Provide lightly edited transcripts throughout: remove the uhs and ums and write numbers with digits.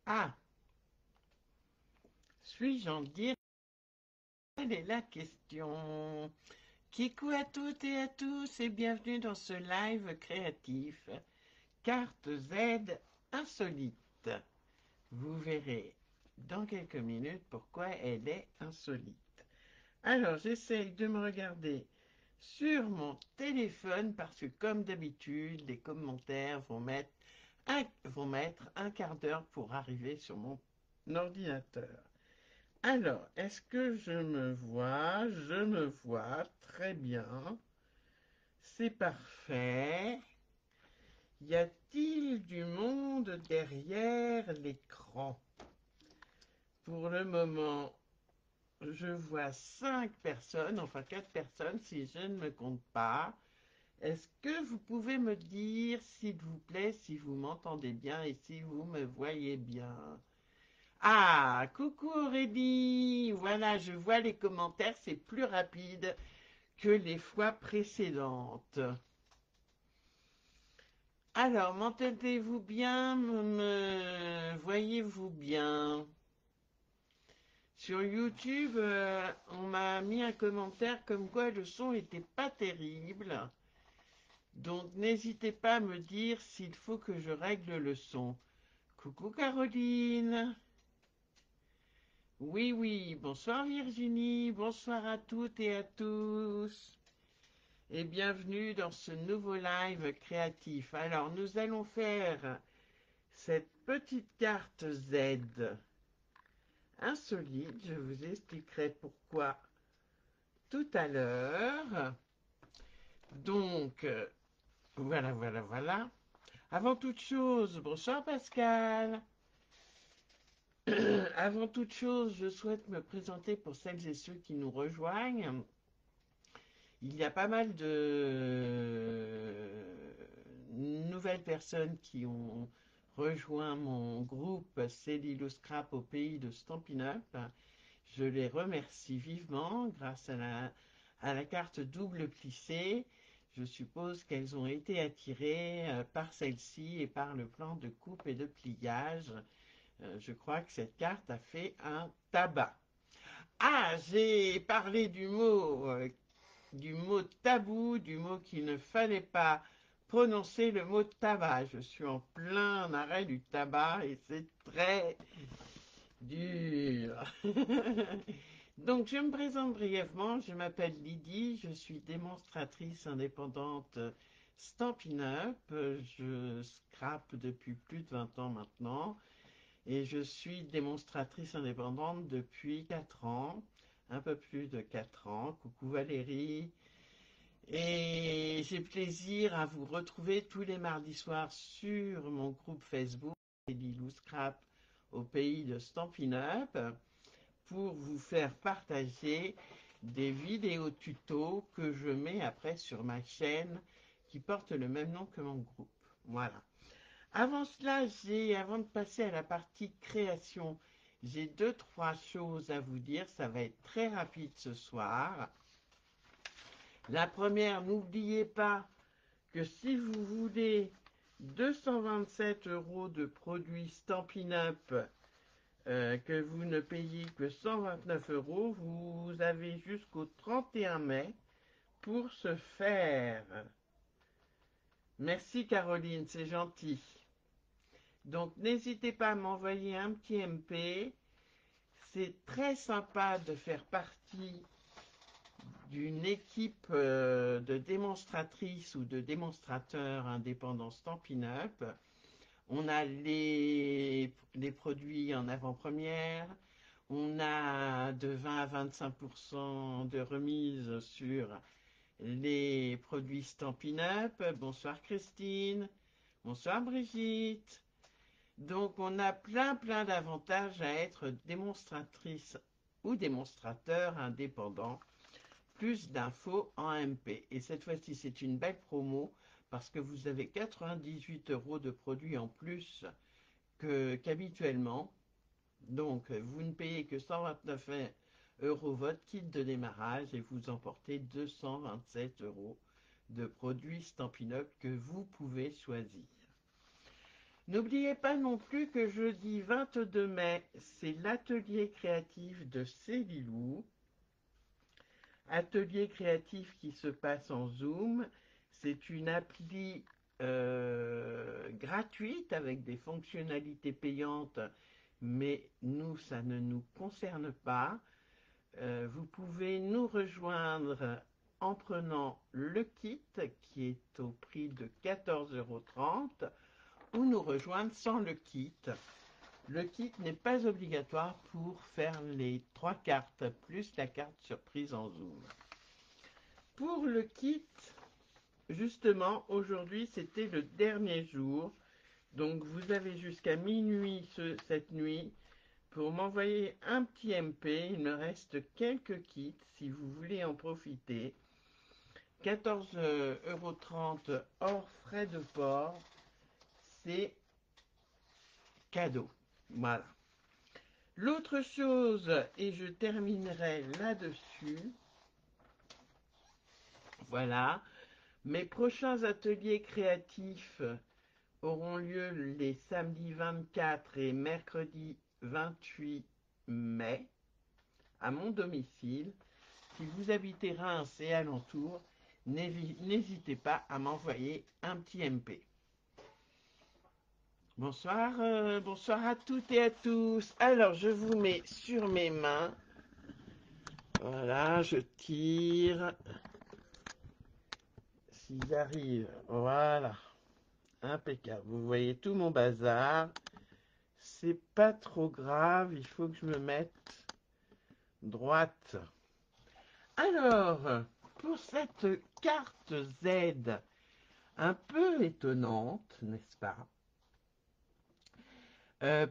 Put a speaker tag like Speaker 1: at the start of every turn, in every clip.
Speaker 1: Ah, suis-je en direct? Quelle est la question? Kikou à toutes et à tous et bienvenue dans ce live créatif. Carte Z insolite. Vous verrez dans quelques minutes pourquoi elle est insolite. Alors, j'essaye de me regarder sur mon téléphone parce que comme d'habitude, les commentaires vont mettre un quart d'heure pour arriver sur mon ordinateur. Alors, est-ce que je me vois? Je me vois très bien. C'est parfait. Y a-t-il du monde derrière l'écran? Pour le moment, je vois 5 personnes, enfin 4 personnes si je ne me compte pas. Est-ce que vous pouvez me dire, s'il vous plaît, si vous m'entendez bien et si vous me voyez bien? Ah, coucou Aurélie! Voilà, je vois les commentaires, c'est plus rapide que les fois précédentes. Alors, m'entendez-vous bien? Me voyez-vous bien? Sur YouTube, on m'a mis un commentaire comme quoi le son était pas terrible. Donc, n'hésitez pas à me dire s'il faut que je règle le son. Coucou Caroline! Oui, oui, bonsoir Virginie, bonsoir à toutes et à tous. Et bienvenue dans ce nouveau live créatif. Alors, nous allons faire cette petite carte Z insolite. Je vous expliquerai pourquoi tout à l'heure. Donc, voilà, voilà, voilà. Avant toute chose, bonsoir Pascal. Avant toute chose, je souhaite me présenter pour celles et ceux qui nous rejoignent. Il y a pas mal de nouvelles personnes qui ont rejoint mon groupe Cellulose Scrap au pays de Stampin' Up. Je les remercie vivement grâce à la carte double plissée. Je suppose qu'elles ont été attirées par celle-ci et par le plan de coupe et de pliage. Je crois que cette carte a fait un tabac. Ah, j'ai parlé du mot tabou, du mot qu'il ne fallait pas prononcer le mot tabac. Je suis en plein arrêt du tabac et c'est très dur. Donc, je me présente brièvement. Je m'appelle Lydie. Je suis démonstratrice indépendante Stampin' Up. Je scrape depuis plus de 20 ans maintenant. Et je suis démonstratrice indépendante depuis 4 ans. Un peu plus de 4 ans. Coucou Valérie. Et j'ai plaisir à vous retrouver tous les mardis soirs sur mon groupe Facebook, Lilou Scrap au pays de Stampin' Up, pour vous faire partager des vidéos tutos que je mets après sur ma chaîne qui porte le même nom que mon groupe. Voilà. Avant cela, avant de passer à la partie création, j'ai 2, 3 choses à vous dire. Ça va être très rapide ce soir. La première, n'oubliez pas que si vous voulez 227 euros de produits Stampin' Up, que vous ne payez que 129 euros, vous avez jusqu'au 31 mai pour ce faire. Merci Caroline, c'est gentil. Donc n'hésitez pas à m'envoyer un petit MP. C'est très sympa de faire partie d'une équipe de démonstratrices ou de démonstrateurs indépendants Stampin' Up. On a les produits en avant-première, on a de 20 à 25% de remise sur les produits Stampin' Up. Bonsoir Christine, bonsoir Brigitte. Donc on a plein d'avantages à être démonstratrice ou démonstrateur indépendant. Plus d'infos en MP. Et cette fois-ci, c'est une belle promo parce que vous avez 98 euros de produits en plus qu'habituellement. Donc, vous ne payez que 129 euros votre kit de démarrage et vous emportez 227 euros de produits Stampin' Up que vous pouvez choisir. N'oubliez pas non plus que jeudi 22 mai, c'est l'atelier créatif de Célilou. Atelier créatif qui se passe en Zoom. C'est une appli gratuite avec des fonctionnalités payantes, mais nous, ça ne nous concerne pas. Vous pouvez nous rejoindre en prenant le kit qui est au prix de 14,30 € ou nous rejoindre sans le kit. Le kit n'est pas obligatoire pour faire les 3 cartes plus la carte surprise en Zoom. Pour le kit, justement, aujourd'hui c'était le dernier jour. Donc vous avez jusqu'à minuit cette nuit pour m'envoyer un petit MP. Il me reste quelques kits si vous voulez en profiter. 14,30 € hors frais de port. C'est cadeau. Voilà. L'autre chose, et je terminerai là-dessus, voilà, mes prochains ateliers créatifs auront lieu les samedis 24 et mercredi 28 mai à mon domicile. Si vous habitez Reims et alentours, n'hésitez pas à m'envoyer un petit MP. Bonsoir, bonsoir à toutes et à tous. Alors, je vous mets sur mes mains. Voilà, je tire. Si j'arrive, voilà. Impeccable. Vous voyez tout mon bazar. C'est pas trop grave, il faut que je me mette droite. Alors, pour cette carte Z, un peu étonnante, n'est-ce pas?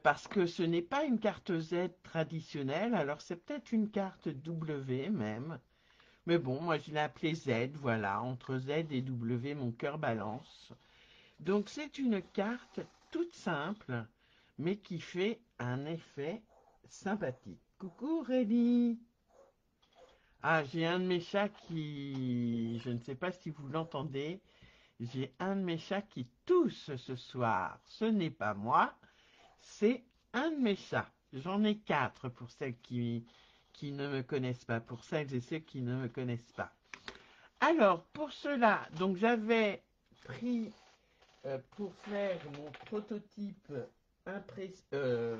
Speaker 1: Parce que ce n'est pas une carte Z traditionnelle, alors c'est peut-être une carte W même. Mais bon, moi je l'ai appelée Z, voilà, entre Z et W, mon cœur balance. Donc c'est une carte toute simple, mais qui fait un effet sympathique. Coucou Rémi. Ah, j'ai un de mes chats qui... Je ne sais pas si vous l'entendez. J'ai un de mes chats qui tousse ce soir. Ce n'est pas moi, c'est un de mes chats. J'en ai 4 pour celles qui ne me connaissent pas, pour celles et ceux qui ne me connaissent pas. Alors, pour cela, donc j'avais pris pour faire mon prototype impression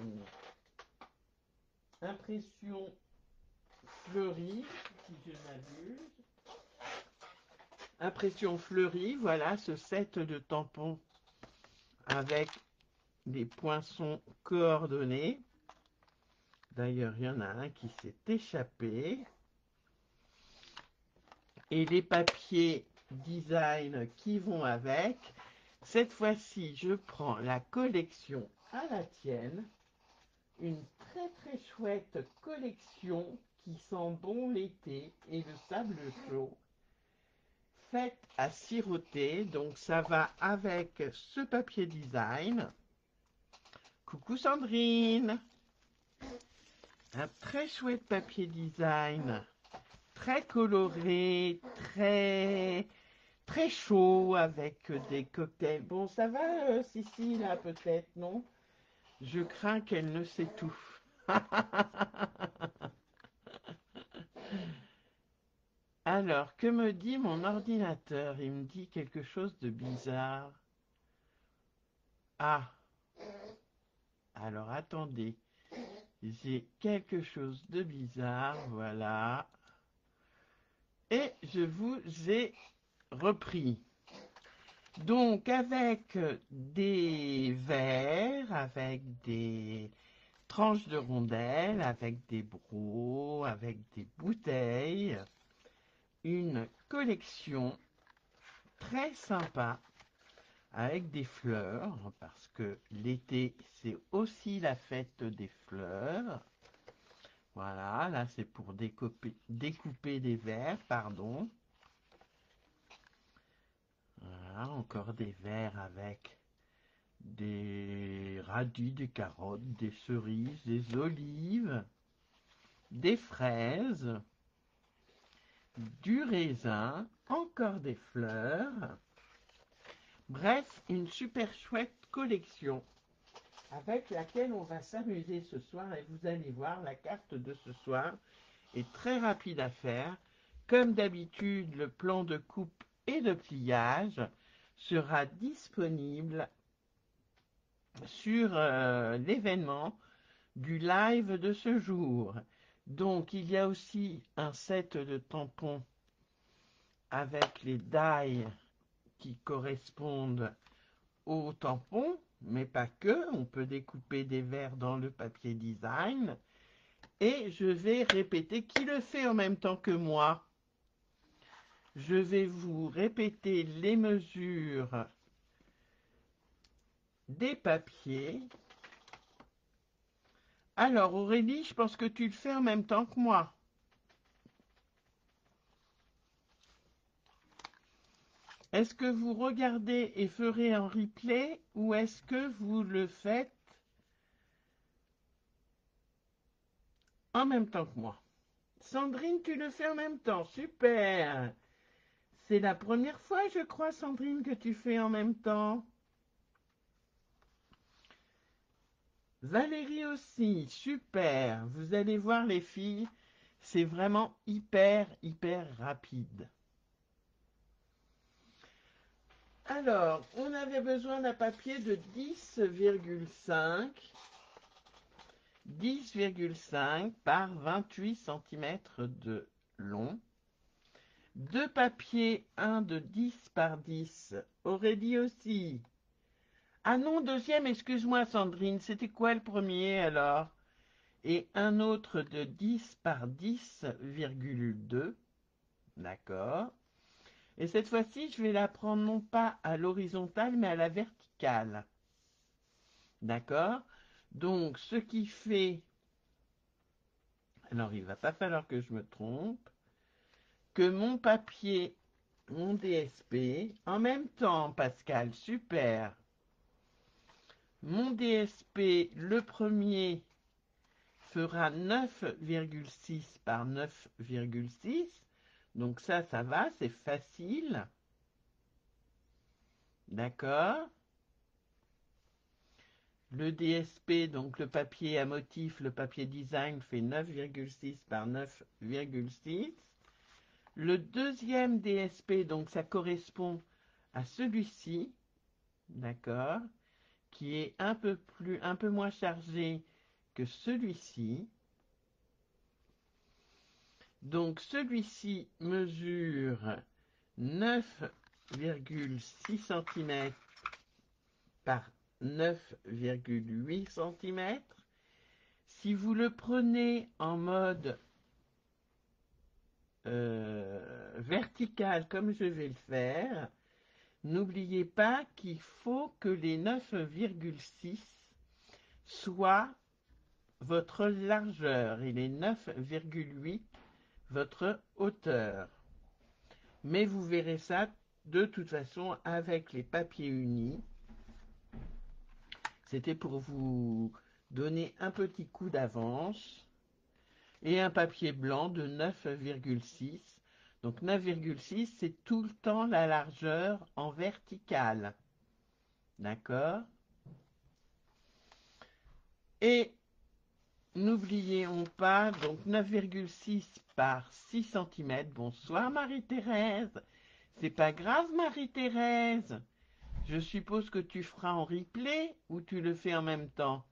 Speaker 1: fleurie, si je m'abuse. Impression fleurie, voilà ce set de tampons avec des poinçons coordonnés. D'ailleurs, il y en a un qui s'est échappé. Et les papiers design qui vont avec. Cette fois-ci, je prends la collection à la tienne. Une très très chouette collection qui sent bon l'été et le sable chaud. Faite à siroter, donc ça va avec ce papier design. Coucou Sandrine! Un très chouette papier design, très coloré, très chaud avec des cocktails. Bon, ça va, Sissi, là, peut-être, non? Je crains qu'elle ne s'étouffe. Alors, que me dit mon ordinateur? Il me dit quelque chose de bizarre. Ah, alors attendez. J'ai quelque chose de bizarre, voilà. Et je vous ai repris. Donc, avec des verres, avec des tranches de rondelles, avec des brocs, avec des bouteilles, une collection très sympa avec des fleurs, parce que l'été, c'est aussi la fête des fleurs. Voilà, là c'est pour découper des verres, pardon. Voilà, encore des verres avec des radis, des carottes, des cerises, des olives, des fraises, du raisin, encore des fleurs, Bref, une super chouette collection avec laquelle on va s'amuser ce soir et vous allez voir, la carte de ce soir est très rapide à faire. Comme d'habitude, le plan de coupe et de pliage sera disponible sur l'événement du live de ce jour. Donc, il y a aussi un set de tampons avec les die qui correspondent aux tampons, mais pas que. On peut découper des verres dans le papier design. Et je vais répéter, qui le fait en même temps que moi? Je vais vous répéter les mesures des papiers. Alors Aurélie, je pense que tu le fais en même temps que moi. Est-ce que vous regardez et ferez un replay ou est-ce que vous le faites en même temps que moi? Sandrine, tu le fais en même temps. Super. C'est la première fois, je crois, Sandrine, que tu fais en même temps. Valérie aussi. Super. Vous allez voir les filles, c'est vraiment hyper rapide. Alors, on avait besoin d'un papier de 10,5 par 28 cm de long. Deux papiers, un de 10 par 10. Aurélie aussi. Ah non, deuxième, excuse-moi Sandrine, c'était quoi le premier alors? Et un autre de 10 par 10,2. D'accord. Et cette fois-ci, je vais la prendre non pas à l'horizontale, mais à la verticale. D'accord? Donc, ce qui fait... Alors, il ne va pas falloir que je me trompe. Que mon papier, mon DSP, en même temps, Pascal, super. Mon DSP, le premier, fera 9,6 par 9,6. Donc ça va, c'est facile. D'accord? Le DSP, donc le papier à motif, le papier design, fait 9,6 par 9,6. Le deuxième DSP, donc ça correspond à celui-ci, d'accord, qui est un peu moins chargé que celui-ci. Donc celui-ci mesure 9,6 cm par 9,8 cm. Si vous le prenez en mode vertical comme je vais le faire, n'oubliez pas qu'il faut que les 9,6 soient votre largeur et les 9,8 votre hauteur. Mais vous verrez ça de toute façon avec les papiers unis. C'était pour vous donner un petit coup d'avance. Et un papier blanc de 9,6. Donc 9,6, c'est tout le temps la largeur en verticale. D'accord? Et n'oublions pas, donc 9,6 par 6 cm. Bonsoir Marie-Thérèse. C'est pas grave Marie-Thérèse. Je suppose que tu feras en replay ou tu le fais en même temps.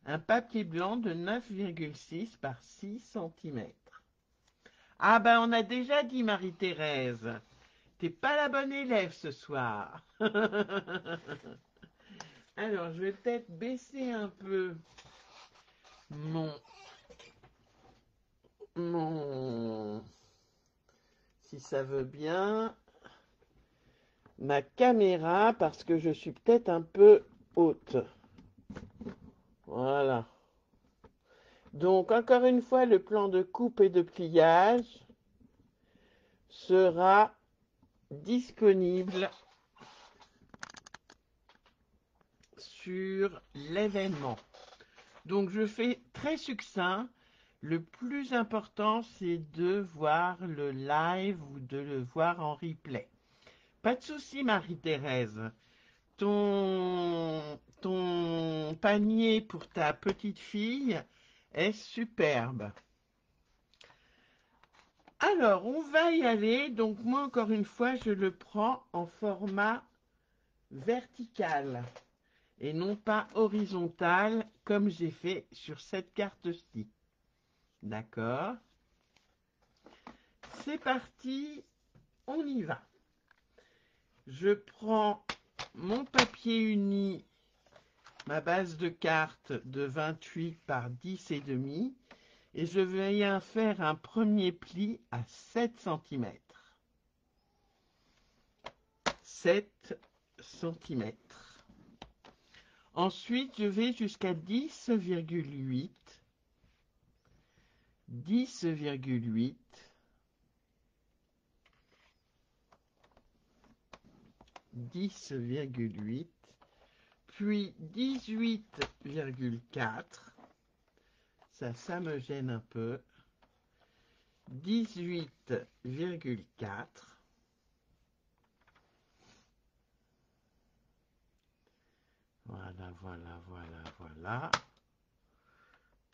Speaker 1: Un papier blanc de 9,6 par 6 cm. Ah ben on a déjà dit Marie-Thérèse. T'es pas la bonne élève ce soir. Alors je vais peut-être baisser un peu mon si ça veut bien ma caméra parce que je suis peut-être un peu haute. Voilà. Donc encore une fois le plan de coupe et de pliage sera disponible sur l'événement. Donc je fais très succinct. Le plus important, c'est de voir le live ou de le voir en replay. Pas de souci, Marie-Thérèse. Ton panier pour ta petite fille est superbe. Alors, on va y aller. Donc, moi, encore une fois, je le prends en format vertical et non pas horizontal comme j'ai fait sur cette carte-ci. D'accord? C'est parti, on y va. Je prends mon papier uni, ma base de carte de 28 par 10 et demi, et je vais y faire un premier pli à 7 cm. 7 cm. Ensuite, je vais jusqu'à 10,8. 10,8. 10,8. Puis 18,4. Ça me gêne un peu. 18,4. Voilà, voilà, voilà, voilà.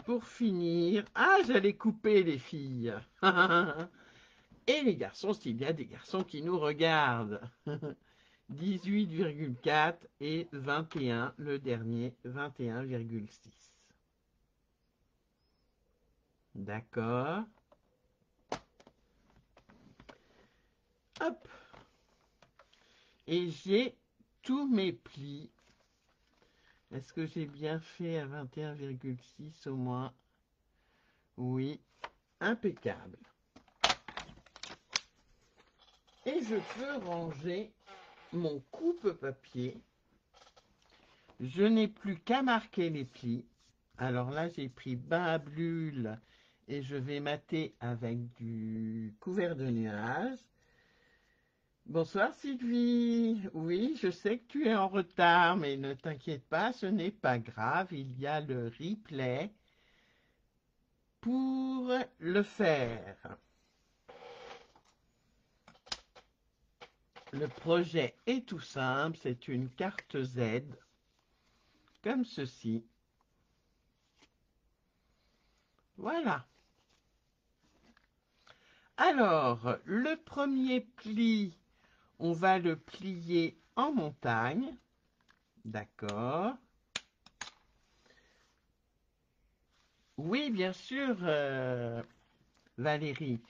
Speaker 1: Pour finir, j'allais couper les filles. Et les garçons, s'il y a des garçons qui nous regardent. 18,4 et 21, le dernier, 21,6. D'accord. Hop. Et j'ai tous mes plis. Est-ce que j'ai bien fait à 21,6 au moins? Oui, impeccable. Et je peux ranger mon coupe-papier. Je n'ai plus qu'à marquer les plis. Alors là, j'ai pris bain à bulles et je vais mater avec du couvert de nuages. Bonsoir Sylvie. Oui, je sais que tu es en retard, mais ne t'inquiète pas, ce n'est pas grave. Il y a le replay pour le faire. Le projet est tout simple, c'est une carte Z, comme ceci. Voilà. Alors, le premier pli, on va le plier en montagne. D'accord. Oui, bien sûr, Valérie.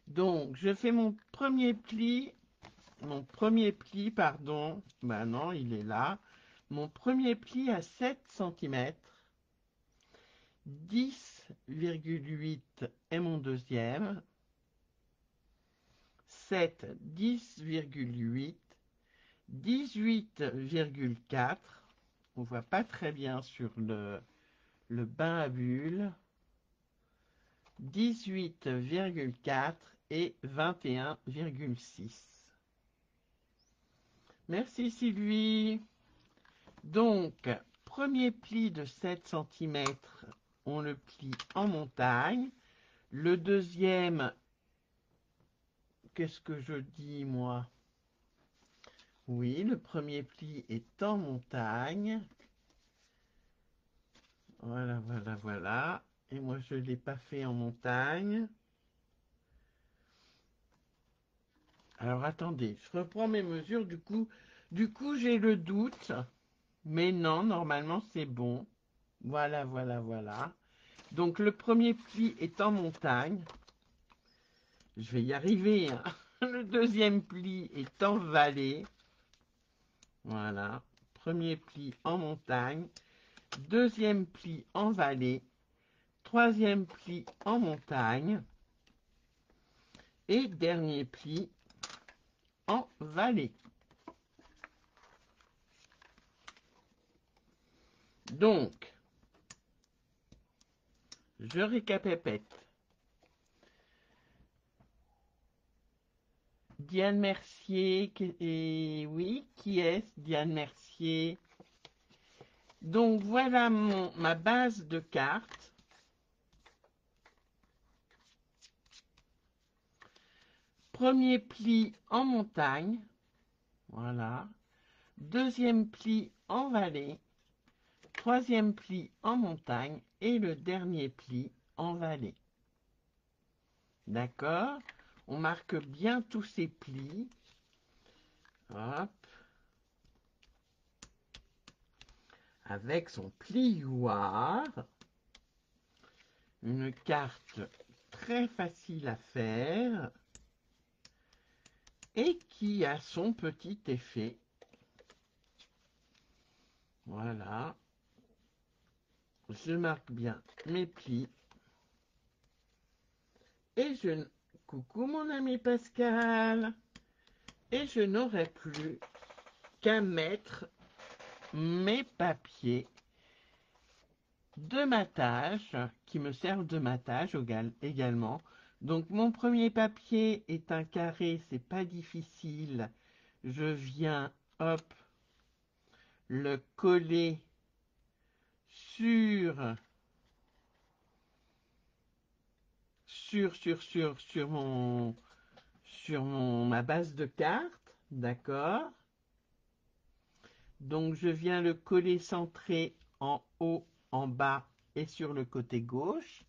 Speaker 1: Donc, je fais mon premier pli, pardon. Ben non, il est là. Mon premier pli à 7 cm. 10,8 est mon deuxième. 7, 10,8. 18,4. On voit pas très bien sur le bain à bulles. 18,4 et 21,6. Merci Sylvie. Donc, premier pli de 7 cm, on le plie en montagne. Le deuxième, qu'est-ce que je dis moi? Oui, le premier pli est en montagne. Voilà, voilà, voilà. Et moi, je ne l'ai pas fait en montagne. Alors, attendez, je reprends mes mesures. Du coup, j'ai le doute. Mais non, normalement, c'est bon. Voilà, voilà, voilà. Donc, le premier pli est en montagne. Je vais y arriver, hein. Le deuxième pli est en vallée. Voilà. Premier pli en montagne. Deuxième pli en vallée. Troisième pli en montagne. Et dernier pli en vallée. Donc, je récapépète. Diane Mercier, et oui, qui est Diane Mercier? Donc voilà ma base de cartes. Premier pli en montagne. Voilà. Deuxième pli en vallée. Troisième pli en montagne. Et le dernier pli en vallée. D'accord? On marque bien tous ces plis. Hop. Avec son plioir. Une carte très facile à faire. Et qui a son petit effet. Voilà. Je marque bien mes plis. Et je... Coucou mon ami Pascal. Et je n'aurai plus qu'à mettre mes papiers de matage qui me servent de matage également. Donc mon premier papier est un carré, c'est pas difficile. Je viens, hop, le coller sur ma base de carte, d'accord? Donc je viens le coller centré en haut, en bas et sur le côté gauche.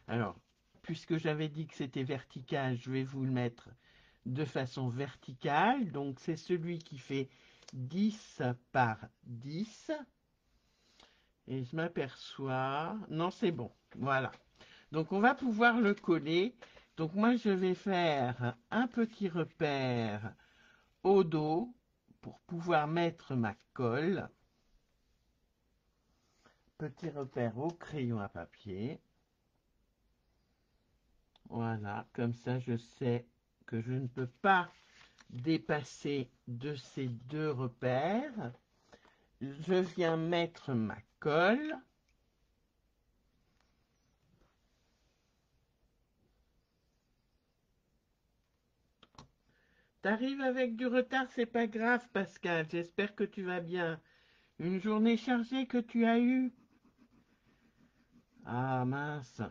Speaker 1: Alors, puisque j'avais dit que c'était vertical, je vais vous le mettre de façon verticale. Donc c'est celui qui fait 10 par 10. Et je m'aperçois... Non, c'est bon. Voilà. Donc on va pouvoir le coller. Donc moi je vais faire un petit repère au dos pour pouvoir mettre ma colle. Petit repère au crayon à papier. Voilà, comme ça je sais que je ne peux pas dépasser de ces deux repères. Je viens mettre ma colle. T'arrives avec du retard, c'est pas grave Pascal, j'espère que tu vas bien. Une journée chargée que tu as eue? Ah mince.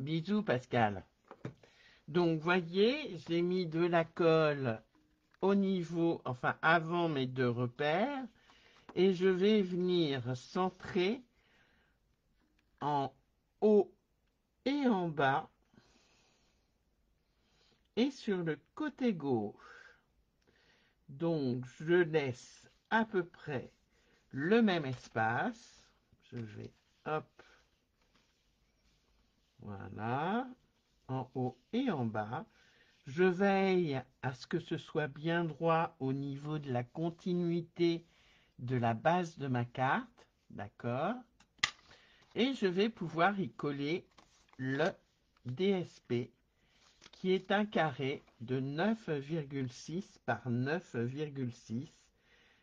Speaker 1: Bisous Pascal. Donc voyez, j'ai mis de la colle au niveau, enfin avant mes deux repères, et je vais venir centrer en haut et en bas et sur le côté gauche. Donc je laisse à peu près le même espace. Je vais, hop, voilà, en haut et en bas. Je veille à ce que ce soit bien droit au niveau de la continuité de la base de ma carte, d'accord? Et je vais pouvoir y coller le DSP qui est un carré de 9,6 par 9,6.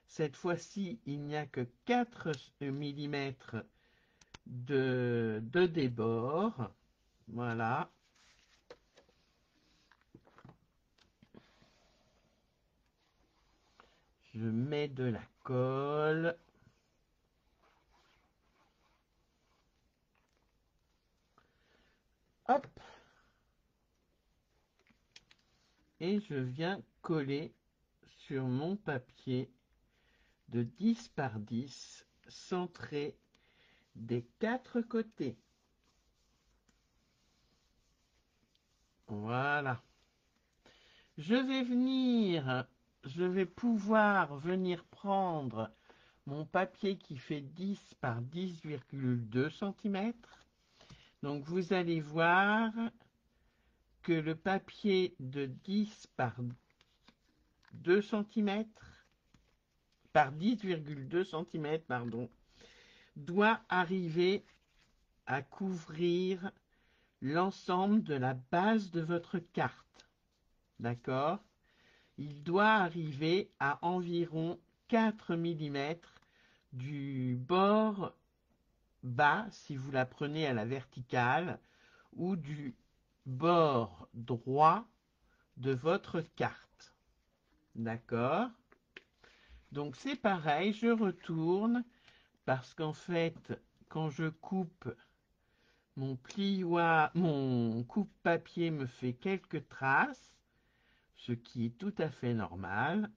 Speaker 1: Cette fois-ci, il n'y a que 4 mm de débord. Voilà. Je mets de la colle. Hop. Et je viens coller sur mon papier de 10 par 10 centré des 4 côtés. Voilà. Je vais pouvoir venir prendre mon papier qui fait 10 par 10,2 cm. Donc vous allez voir que le papier de 10 par 2 cm, par 10,2 cm, pardon, doit arriver à couvrir l'ensemble de la base de votre carte. D'accord? Il doit arriver à environ 4 mm du bord bas, si vous la prenez à la verticale, ou du bord droit de votre carte. D'accord? Donc c'est pareil, je retourne, parce qu'en fait, quand je coupe Mon coupe-papier me fait quelques traces, ce qui est tout à fait normal.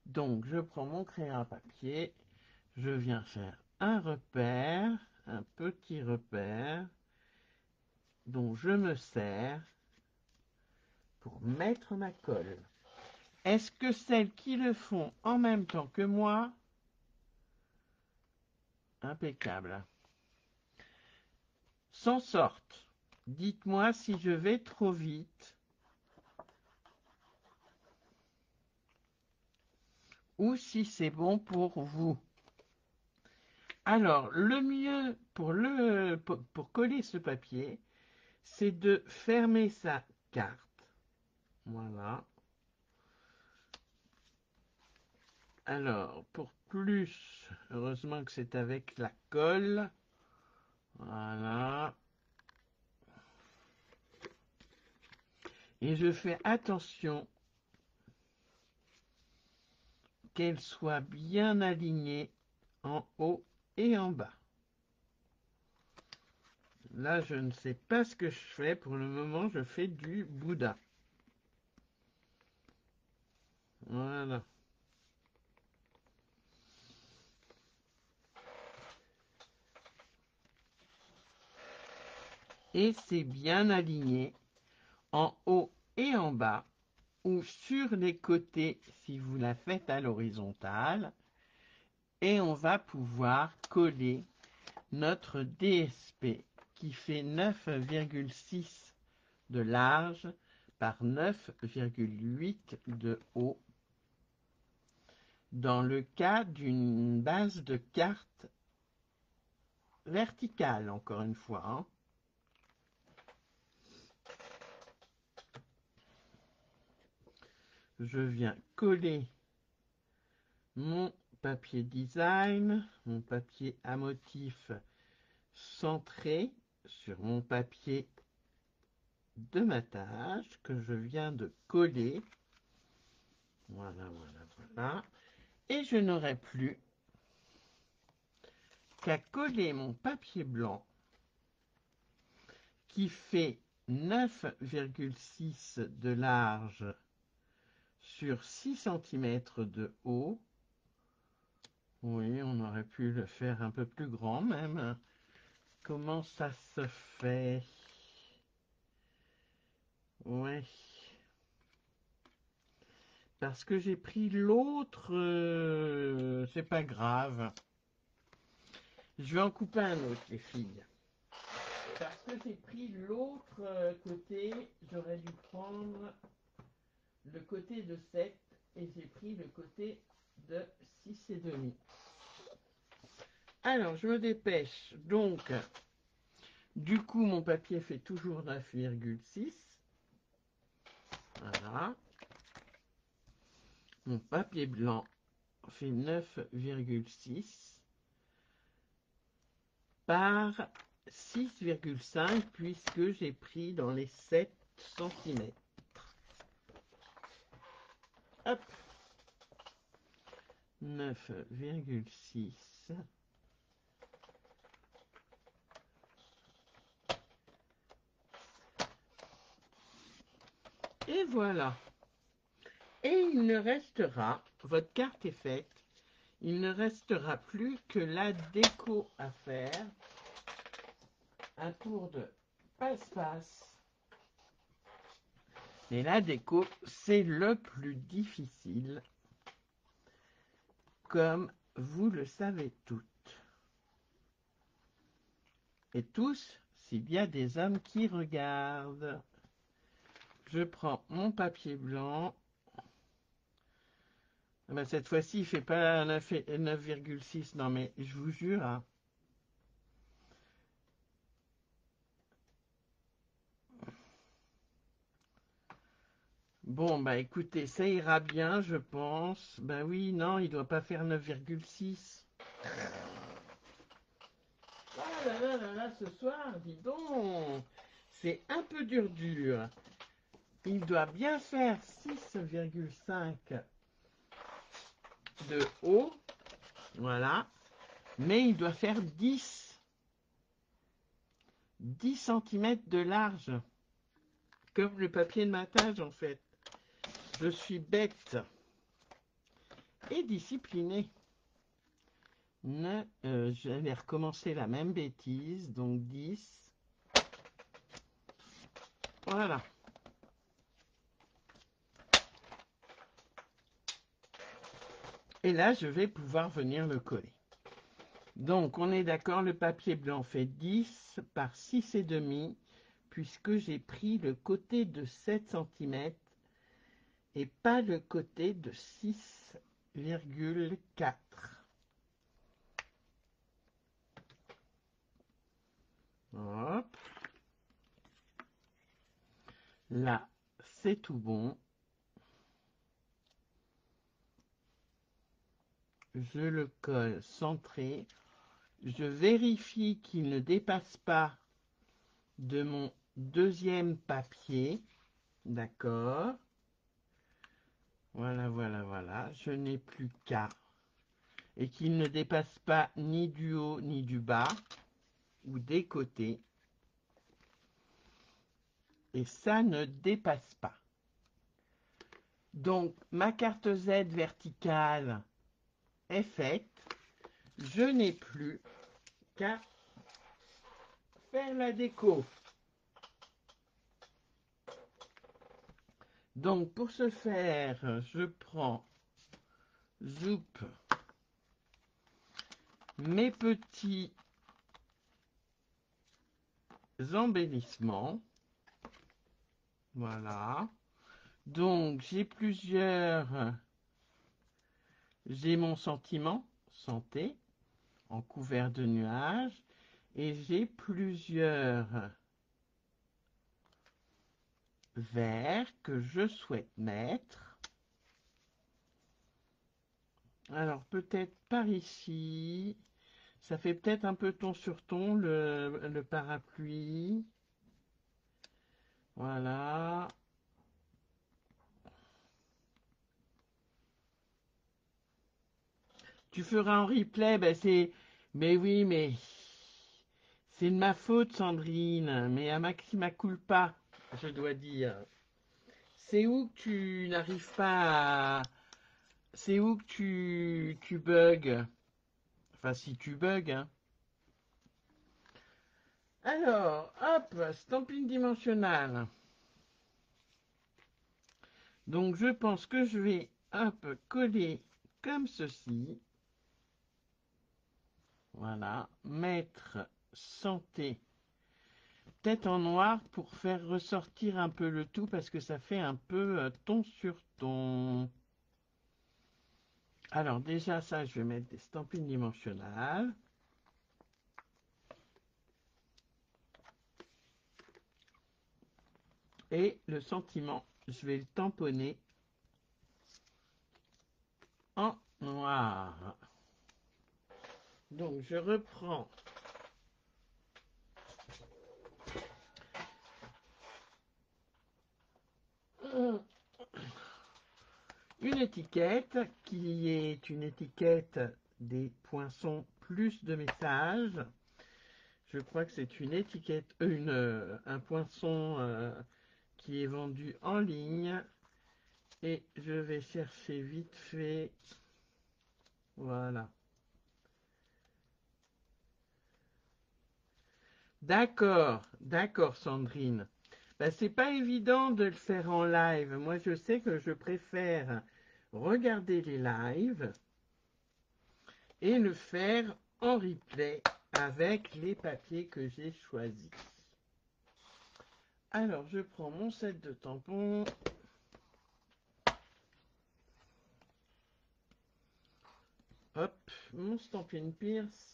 Speaker 1: Donc, je prends mon crayon à papier, je viens faire un repère, un petit repère, dont je me sers pour mettre ma colle. Est-ce que celles qui le font en même temps que moi, impeccable, s'en sortent? Dites-moi si je vais trop vite ou si c'est bon pour vous. Alors, le mieux pour coller ce papier, c'est de fermer sa carte. Voilà. Alors, pour plus, heureusement que c'est avec la colle. Voilà. Et je fais attention qu'elle soit bien alignée en haut et en bas. Là, je ne sais pas ce que je fais. Pour le moment, je fais du Bouddha. Voilà. Et c'est bien aligné en haut et en bas, ou sur les côtés si vous la faites à l'horizontale. Et on va pouvoir coller notre DSP qui fait 9,6 de large par 9,8 de haut dans le cas d'une base de carte verticale, encore une fois. Hein. Je viens coller mon papier design, mon papier à motif centré sur mon papier de matage que je viens de coller. Voilà, voilà, voilà. Et je n'aurai plus qu'à coller mon papier blanc qui fait 9,6 de large sur 6 cm de haut. Oui, on aurait pu le faire un peu plus grand même. Comment ça se fait? Ouais. Parce que j'ai pris l'autre, c'est pas grave. Je vais en couper un autre, les filles. Parce que j'ai pris l'autre côté, j'aurais dû prendre le côté de 7 et j'ai pris le côté de 6,5. Alors, je me dépêche. Donc, du coup, mon papier fait toujours 9,6. Voilà. Mon papier blanc fait 9,6 par 6,5 puisque j'ai pris dans les 7 cm. Hop. 9,6. Et voilà. Et il ne restera, votre carte est faite, il ne restera plus que la déco à faire. Un tour de passe-passe. Et la déco, c'est le plus difficile, comme vous le savez toutes. Et tous, s'il y a des hommes qui regardent. Je prends mon papier blanc. Ben, cette fois-ci, il ne fait pas 9,6. Non, mais je vous jure. Hein. Bon, bah écoutez, ça ira bien, je pense. Ben oui, non, il doit pas faire 9,6. Ah là là là là, ce soir, dis donc, c'est un peu dur. Il doit bien faire 6,5 de haut, voilà, mais il doit faire 10 10 cm de large, comme le papier de matage en fait. Je suis bête et disciplinée. Je vais recommencer la même bêtise, donc 10. Voilà. Et là, je vais pouvoir venir le coller. Donc, on est d'accord, le papier blanc fait 10 par 6,5, puisque j'ai pris le côté de 7 cm et pas le côté de 6,4. Hop. Là, c'est tout bon. Je le colle centré. Je vérifie qu'il ne dépasse pas de mon deuxième papier. D'accord. Voilà, voilà, voilà. Je n'ai plus qu'à. Et qu'il ne dépasse pas ni du haut ni du bas, ou des côtés. Et ça ne dépasse pas. Donc, ma carte Z verticale est faite. Je n'ai plus qu'à faire la déco. Donc, pour ce faire, je prends Zoup, mes petits embellissements. Voilà. Donc, j'ai mon sentiment, santé, en couvert de nuages, et j'ai plusieurs verres que je souhaite mettre. Alors, peut-être par ici, ça fait peut-être un peu ton sur ton, le parapluie. Voilà. Tu feras en replay, ben c'est... Mais oui, mais... C'est de ma faute, Sandrine, mais à maxima culpa, je dois dire. C'est où que tu n'arrives pas à... C'est où que tu bugs? Enfin, si tu bugs, hein. Alors, hop, stamping dimensionnal. Donc, je pense que je vais, hop, coller comme ceci. Voilà, mettre santé, peut-être en noir pour faire ressortir un peu le tout parce que ça fait un peu ton sur ton. Alors déjà ça, je vais mettre des stampines dimensionnales. Et le sentiment, je vais le tamponner en noir. Donc je reprends une étiquette qui est une étiquette des poinçons plus de messages. Je crois que c'est une étiquette, un poinçon qui est vendu en ligne. Et je vais chercher vite fait. Voilà. D'accord, d'accord Sandrine. Ben, c'est pas évident de le faire en live. Moi, je sais que je préfère regarder les lives et le faire en replay avec les papiers que j'ai choisis. Alors, je prends mon set de tampons. Hop, mon Stampin' Pierce.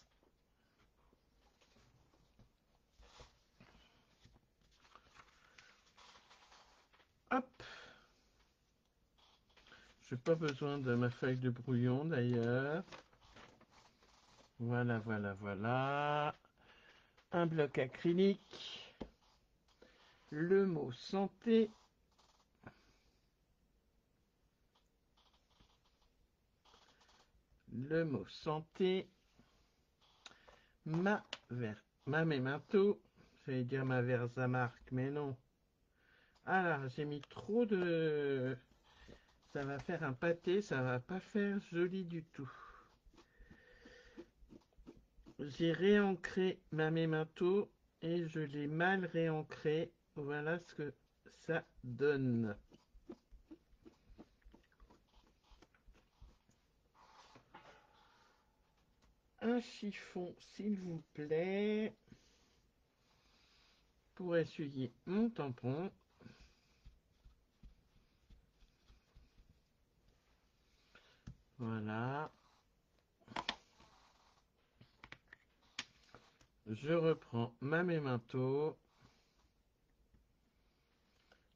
Speaker 1: Hop. J'ai pas besoin de ma feuille de brouillon d'ailleurs. Voilà, voilà, voilà. Un bloc acrylique. Le mot santé. Le mot santé. Ma memento. J'allais dire ma Versamark, mais non. Ah là, j'ai mis trop de... Ça va faire un pâté, ça va pas faire joli du tout. J'ai réancré ma Memento et je l'ai mal réancré. Voilà ce que ça donne. Un chiffon, s'il vous plaît, pour essuyer mon tampon. Voilà. Je reprends ma Memento.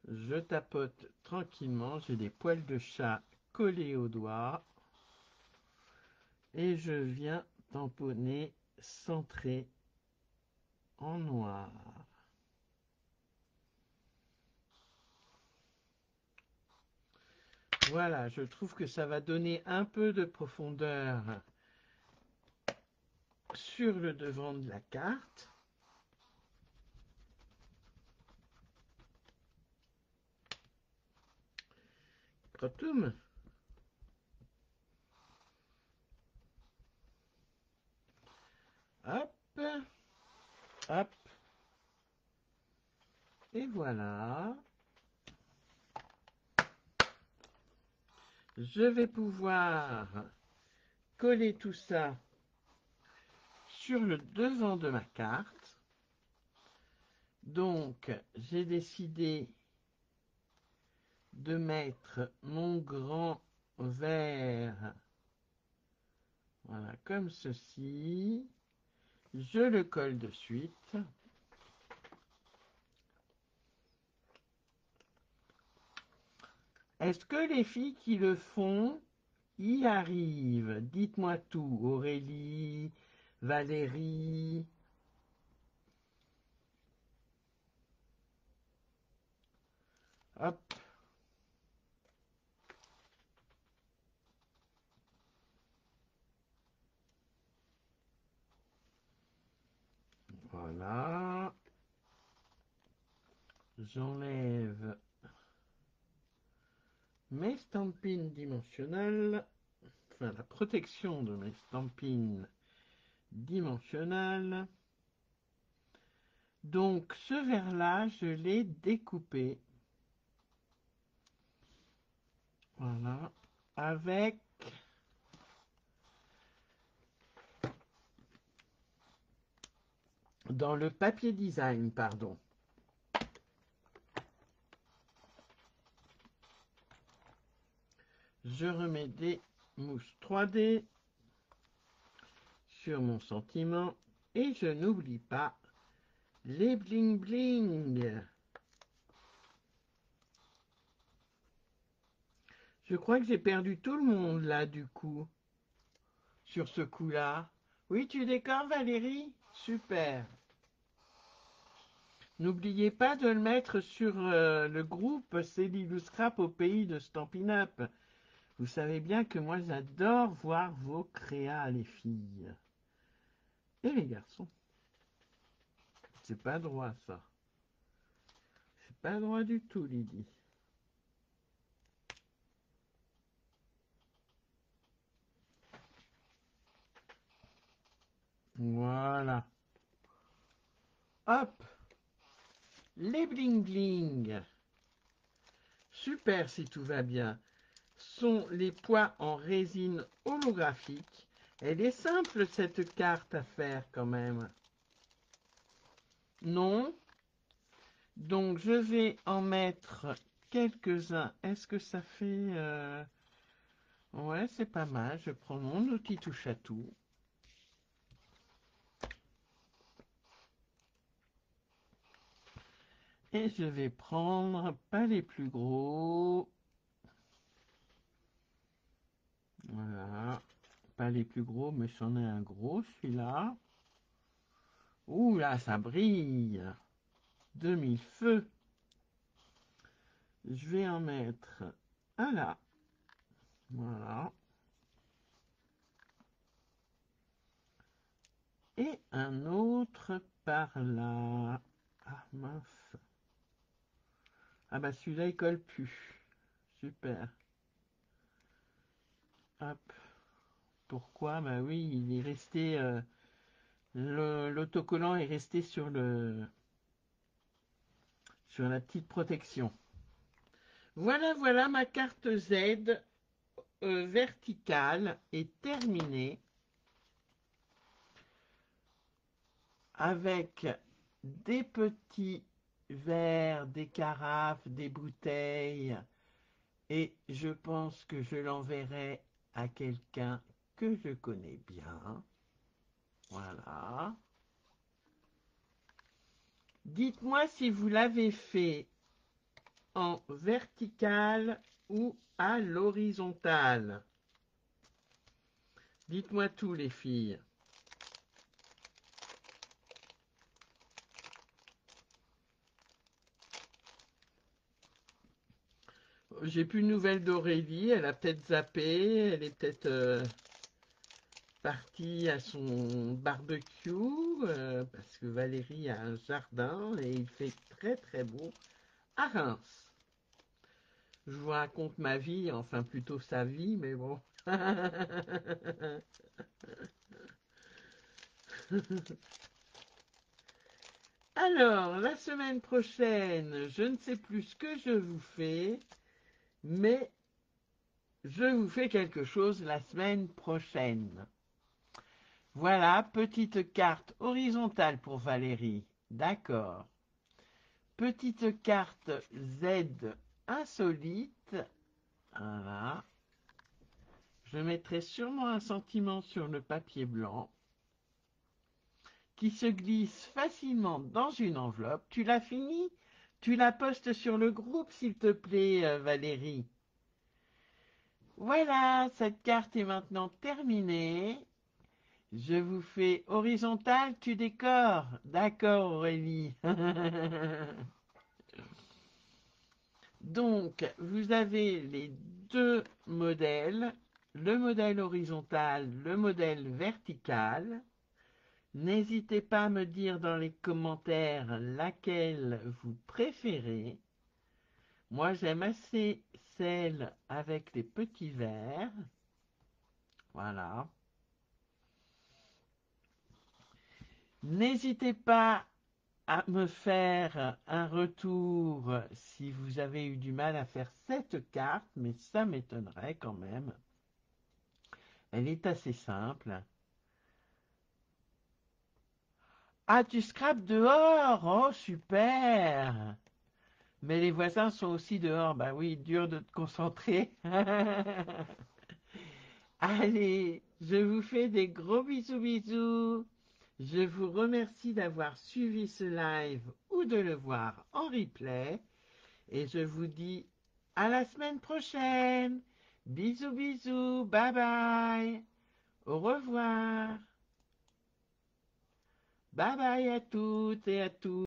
Speaker 1: Je tapote tranquillement. J'ai des poils de chat collés aux doigts. Et je viens tamponner centré en noir. Voilà, je trouve que ça va donner un peu de profondeur sur le devant de la carte. Crotoum. Hop, hop. Et voilà. Je vais pouvoir coller tout ça sur le devant de ma carte. Donc, j'ai décidé de mettre mon grand verre, voilà, comme ceci. Je le colle de suite. Est-ce que les filles qui le font y arrivent? Dites-moi tout. Aurélie, Valérie. Hop. Voilà. J'enlève mes stampines dimensionnelles. Enfin, la protection de mes stampines dimensionnelles. Donc, ce verre-là, je l'ai découpé. Voilà. Avec dans le papier design, pardon. Je remets des mousses 3D sur mon sentiment et je n'oublie pas les bling bling. Je crois que j'ai perdu tout le monde là du coup, sur ce coup-là. Oui, tu décores Valérie? Super. N'oubliez pas de le mettre sur le groupe Céline Scrap au pays de Stampin' Up. Vous savez bien que moi j'adore voir vos créas les filles. Et les garçons. C'est pas droit ça. C'est pas droit du tout Lydie. Voilà. Hop. Les bling bling. Super si tout va bien. Sont les poids en résine holographique. Elle est simple cette carte à faire quand même. Non. Donc je vais en mettre quelques-uns. Est-ce que ça fait... Ouais, c'est pas mal. Je prends mon outil touche à tout. Et je vais prendre pas les plus gros. Voilà. Pas les plus gros, mais j'en ai un gros celui-là. Ouh là, ça brille. 2000 feux. Je vais en mettre un là. Voilà. Et un autre par là. Ah mince. Ah bah celui-là il colle plus. Super. Hop. Pourquoi? Bah oui, il est resté. L'autocollant est resté sur la petite protection. Voilà, voilà, ma carte Z verticale est terminée avec des petits verres, des carafes, des bouteilles et je pense que je l'enverrai à quelqu'un que je connais bien. Voilà. Dites-moi si vous l'avez fait en vertical ou à l'horizontale. Dites-moi tout, les filles. J'ai plus de nouvelles d'Aurélie. Elle a peut-être zappé. Elle est peut-être partie à son barbecue parce que Valérie a un jardin et il fait très très beau à Reims. Je vous raconte ma vie, enfin plutôt sa vie, mais bon. Alors, la semaine prochaine, je ne sais plus ce que je vous fais, mais je vous fais quelque chose la semaine prochaine. Voilà, petite carte horizontale pour Valérie. D'accord. Petite carte Z insolite. Voilà. Je mettrai sûrement un sentiment sur le papier blanc qui se glisse facilement dans une enveloppe. Tu l'as fini? Tu la postes sur le groupe, s'il te plaît, Valérie. Voilà, cette carte est maintenant terminée. Je vous fais horizontal, tu décores. D'accord, Aurélie. Donc, vous avez les deux modèles, le modèle horizontal, le modèle vertical. N'hésitez pas à me dire dans les commentaires laquelle vous préférez. Moi, j'aime assez celle avec les petits verres. Voilà. N'hésitez pas à me faire un retour si vous avez eu du mal à faire cette carte, mais ça m'étonnerait quand même. Elle est assez simple. Ah, tu scrapes dehors? Oh, super! Mais les voisins sont aussi dehors. Bah oui, dur de te concentrer. Allez, je vous fais des gros bisous bisous. Je vous remercie d'avoir suivi ce live ou de le voir en replay. Et je vous dis à la semaine prochaine. Bisous bisous. Bye bye. Au revoir. Bye bye à toutes et à tous.